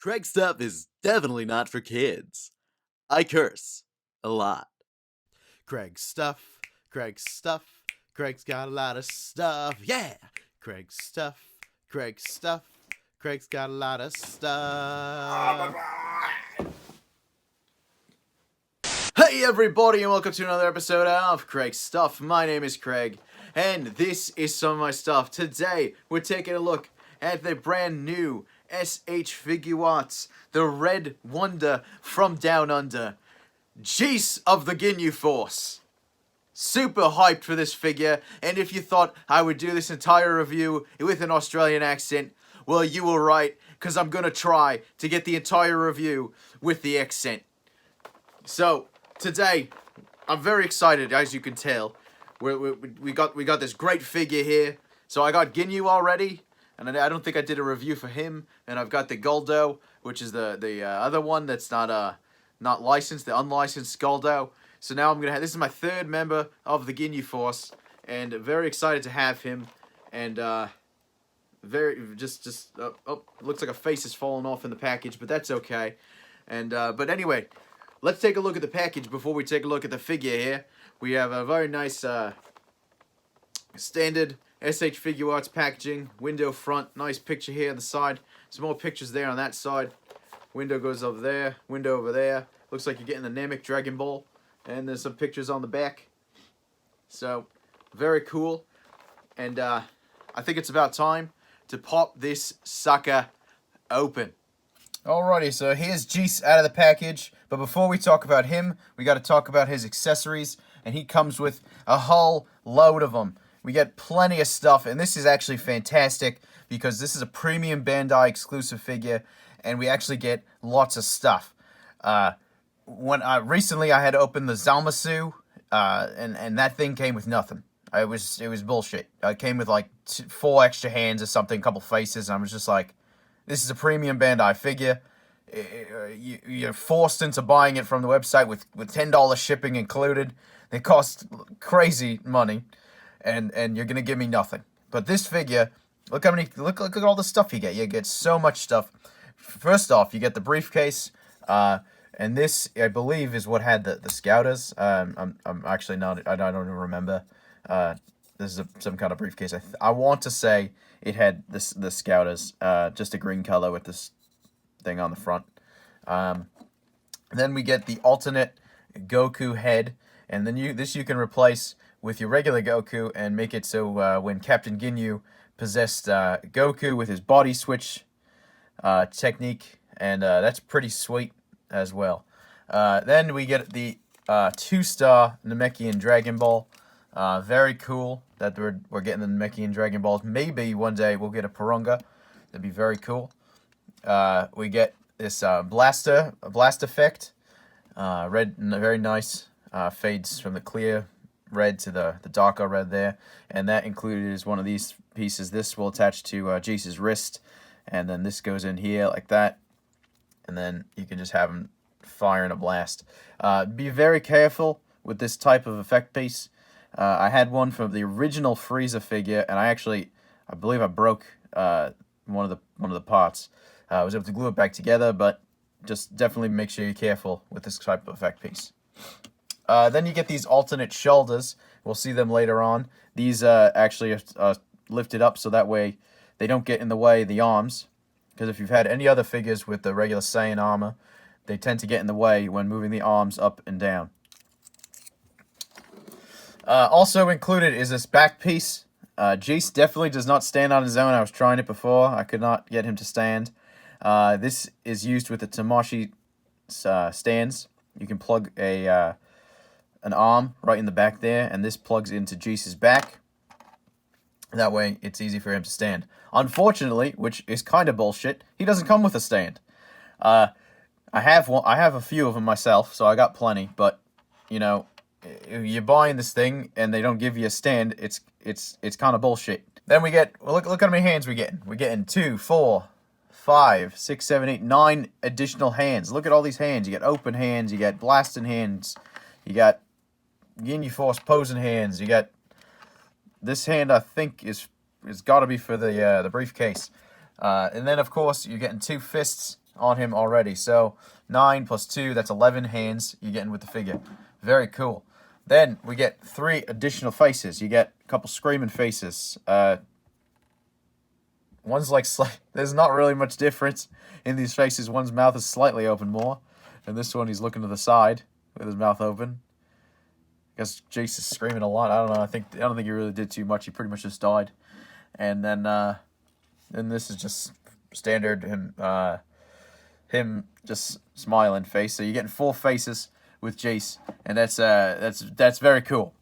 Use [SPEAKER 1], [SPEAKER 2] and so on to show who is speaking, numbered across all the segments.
[SPEAKER 1] Craig's stuff is definitely not for kids. I curse a lot.
[SPEAKER 2] Craig's stuff, Craig's stuff, Craig's got a lot of stuff, yeah! Craig's stuff, Craig's stuff, Craig's got a lot of stuff.
[SPEAKER 1] Hey everybody, and welcome to another episode of Craig's Stuff. My name is Craig, and this is some of my stuff. Today, we're taking a look at the brand new SH Figuarts, the Red Wonder from Down Under, Jeice of the Ginyu Force. Super hyped for this figure, and if you thought I would do this entire review with an Australian accent, well, you were right, because I'm going to try to get the entire review with the accent. So, today, I'm very excited, as you can tell. We got this great figure here. So I got Ginyu already, and I don't think I did a review for him. And I've got the Goldo, which is the other one that's not licensed, the unlicensed Goldo. So now I'm gonna have, this is my third member of the Ginyu Force, and very excited to have him. And looks like a face is falling off in the package, but that's okay. And but anyway, let's take a look at the package before we take a look at the figure here. We have a very nice standard SH Figuarts packaging, window front, nice picture here on the side, some more pictures there on that side, window goes over there, window over there, looks like you're getting the Namek Dragon Ball, and there's some pictures on the back, so very cool, and I think it's about time to pop this sucker open. Alrighty, so here's Jeice out of the package, but before we talk about him, we got to talk about his accessories, and he comes with a whole load of them. We get plenty of stuff, and this is actually fantastic because this is a premium Bandai exclusive figure, and we actually get lots of stuff. Recently I had opened the Zalmasu, and that thing came with nothing. It was bullshit. It came with like 4 extra hands or something, a couple faces, and I was just like, this is a premium Bandai figure. You're forced into buying it from the website with $10 shipping included. They cost crazy money. And you're gonna give me nothing. But this figure, look at all the stuff you get. You get so much stuff. First off, you get the briefcase, and this I believe is what had the Scouters. I'm actually not. I don't even remember. This is some kind of briefcase. I want to say it had the Scouters, just a green color with this thing on the front. Then we get the alternate Goku head, and then you can replace with your regular Goku and make it so when Captain Ginyu possessed Goku with his body switch technique, and that's pretty sweet as well. Then we get the 2-star Namekian Dragon Ball. Very cool that we're getting the Namekian Dragon Balls. Maybe one day we'll get a Porunga. That'd be very cool. We get this blast effect. Red, very nice. Fades from the clear red to the darker red there, and that included is one of these pieces. This will attach to Jeice's wrist, and then this goes in here like that, and then you can just have him firing a blast. Be very careful with this type of effect piece. I had one from the original Frieza figure, and I believe I broke one of the parts. I was able to glue it back together, but just definitely make sure you're careful with this type of effect piece. Then you get these alternate shoulders. We'll see them later on. These actually are lifted up so that way they don't get in the way of the arms. Because if you've had any other figures with the regular Saiyan armor, they tend to get in the way when moving the arms up and down. Also included is this back piece. Jeice definitely does not stand on his own. I was trying it before. I could not get him to stand. This is used with the Tamashii stands. You can plug an arm right in the back there, and this plugs into Jeice's back. That way, it's easy for him to stand. Unfortunately, which is kind of bullshit, he doesn't come with a stand. I have a few of them myself, so I got plenty. But you know, if you're buying this thing and they don't give you a stand, it's kind of bullshit. Then we get look how many hands we're getting. We're getting 2, 4, 5, 6, 7, 8, 9 additional hands. Look at all these hands. You get open hands. You got blasting hands. You got Ginyu Force posing hands. You got this hand. I think is got to be for the briefcase. And then of course you're getting 2 fists on him already. So 9 plus 2, that's 11 hands you're getting with the figure. Very cool. Then we get 3 additional faces. You get a couple screaming faces. One's like, there's not really much difference in these faces. One's mouth is slightly open more, and this one he's looking to the side with his mouth open. I guess Jeice is screaming a lot. I don't know. I don't think he really did too much. He pretty much just died. And then this is just standard him just smiling face. So you're getting 4 faces with Jeice, and that's very cool.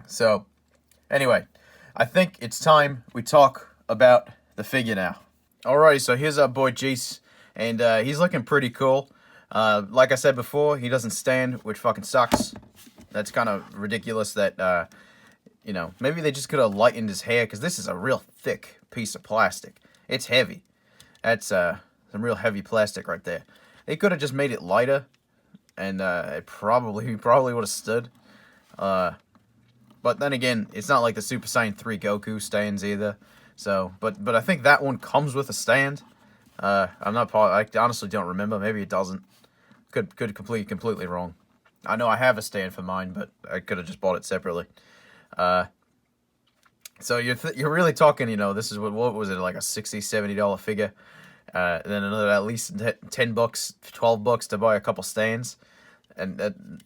[SPEAKER 1] So anyway, I think it's time we talk about the figure now. Alrighty, so here's our boy Jeice, and he's looking pretty cool. Like I said before, he doesn't stand, which fucking sucks. That's kind of ridiculous that, you know, maybe they just could have lightened his hair, because this is a real thick piece of plastic. It's heavy. That's some real heavy plastic right there. They could have just made it lighter, and he probably would have stood. But then again, it's not like the Super Saiyan 3 Goku stands either. So, but I think that one comes with a stand. I honestly don't remember. Maybe it doesn't. Could completely wrong. I know I have a stand for mine, but I could have just bought it separately. So you're really talking, you know, this is what was it, like a $60, $70 figure, then another at least $10, $12 to buy a couple stands, and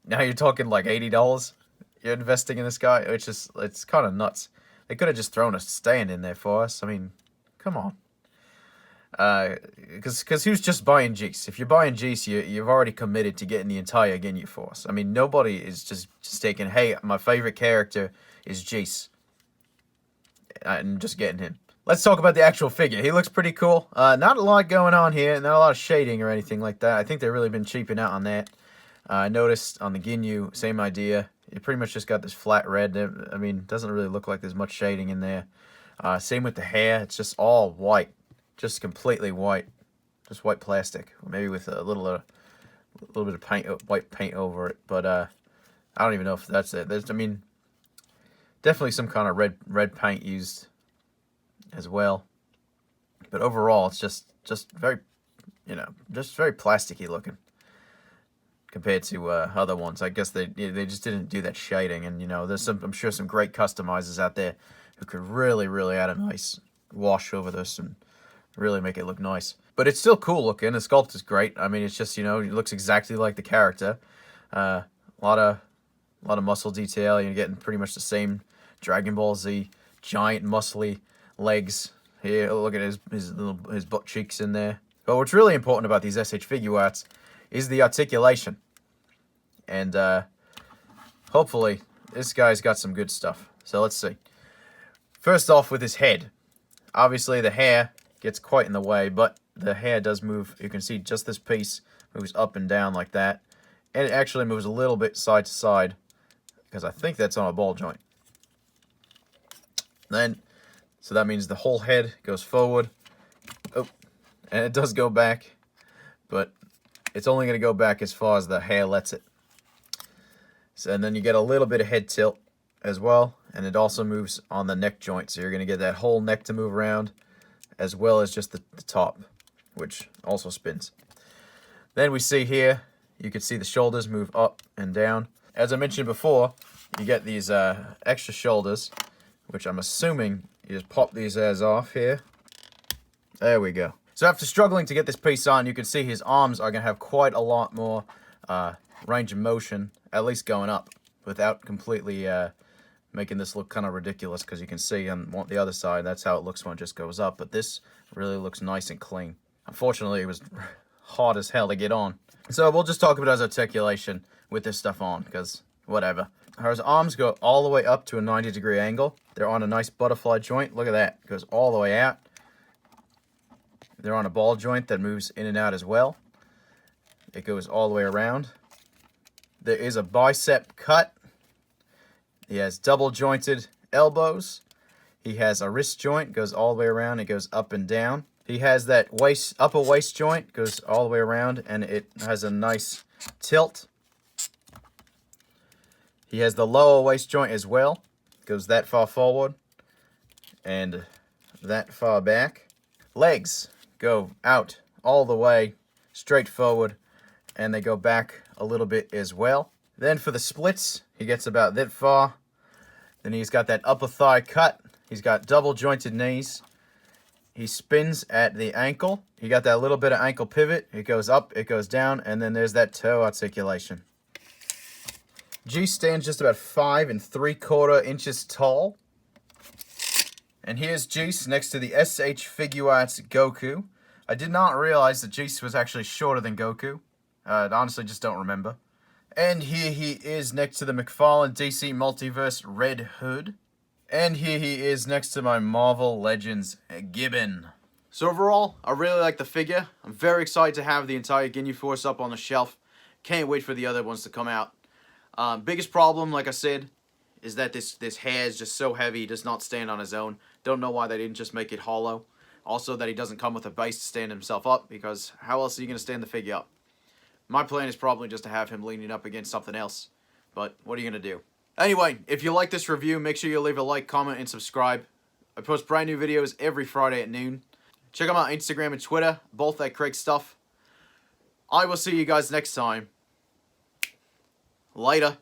[SPEAKER 1] now you're talking like $80. You're investing in this guy, it's kind of nuts. They could have just thrown a stand in there for us. I mean, come on. Because who's just buying Jeice? If you're buying Jeice, you've already committed to getting the entire Ginyu Force. I mean, nobody is just taking, hey, my favorite character is Jeice, and just getting him. Let's talk about the actual figure. He looks pretty cool. Not a lot going on here. Not a lot of shading or anything like that. I think they've really been cheaping out on that. I noticed on the Ginyu, same idea. You pretty much just got this flat red. I mean, doesn't really look like there's much shading in there. Same with the hair. It's just all white. Just completely white. Just white plastic. Maybe with a little bit of paint, white paint over it. But I don't even know if that's it. I mean, definitely some kind of red paint used as well. But overall, it's just very, you know, just very plasticky looking compared to other ones. I guess they just didn't do that shading, and you know, I'm sure some great customizers out there who could really add a nice wash over this and really make it look nice. But it's still cool looking. The sculpt is great. I mean, it's just, you know, it looks exactly like the character. A lot of muscle detail. You're getting pretty much the same Dragon Ball Z giant muscly legs. Here, look at his butt cheeks in there. But what's really important about these SH Figuarts is the articulation. And hopefully this guy's got some good stuff. So let's see. First off, with his head. Obviously the hair gets quite in the way, but the hair does move. You can see just this piece moves up and down like that. And it actually moves a little bit side to side, because I think that's on a ball joint. Then, so that means the whole head goes forward. Oh, and it does go back, but it's only going to go back as far as the hair lets it. So, and then you get a little bit of head tilt as well, and it also moves on the neck joint. So you're going to get that whole neck to move around, as well as just the top, which also spins. Then we see here, you can see the shoulders move up and down. As I mentioned before, you get these extra shoulders, which I'm assuming you just pop these as off here. There we go. So after struggling to get this piece on, you can see his arms are going to have quite a lot more range of motion, at least going up, without completely making this look kind of ridiculous, because you can see on the other side, that's how it looks when it just goes up. But this really looks nice and clean. Unfortunately, it was hard as hell to get on. So we'll just talk about his articulation with this stuff on, because whatever. His arms go all the way up to a 90-degree angle. They're on a nice butterfly joint. Look at that. It goes all the way out. They're on a ball joint that moves in and out as well. It goes all the way around. There is a bicep cut. He has double jointed elbows. He has a wrist joint, goes all the way around. It goes up and down. He has that upper waist joint, goes all the way around, and it has a nice tilt. He has the lower waist joint as well. Goes that far forward and that far back. Legs go out all the way, straight forward, and they go back a little bit as well. Then for the splits, he gets about that far. Then he's got that upper thigh cut. He's got double jointed knees. He spins at the ankle. You got that little bit of ankle pivot. It goes up, it goes down, and then there's that toe articulation. Jeice stands just about 5 3/4 inches tall. And here's Jeice next to the SH Figuarts Goku. I did not realize that Jeice was actually shorter than Goku. I honestly just don't remember. And here he is next to the McFarlane DC Multiverse Red Hood. And here he is next to my Marvel Legends Gibbon. So overall, I really like the figure. I'm very excited to have the entire Ginyu Force up on the shelf. Can't wait for the other ones to come out. Biggest problem, like I said, is that this hair is just so heavy. He does not stand on his own. Don't know why they didn't just make it hollow. Also, that he doesn't come with a base to stand himself up, because how else are you going to stand the figure up? My plan is probably just to have him leaning up against something else. But what are you going to do? Anyway, if you like this review, make sure you leave a like, comment, and subscribe. I post brand new videos every Friday at noon. Check out my Instagram and Twitter, both at Craig Stuff. I will see you guys next time. Later.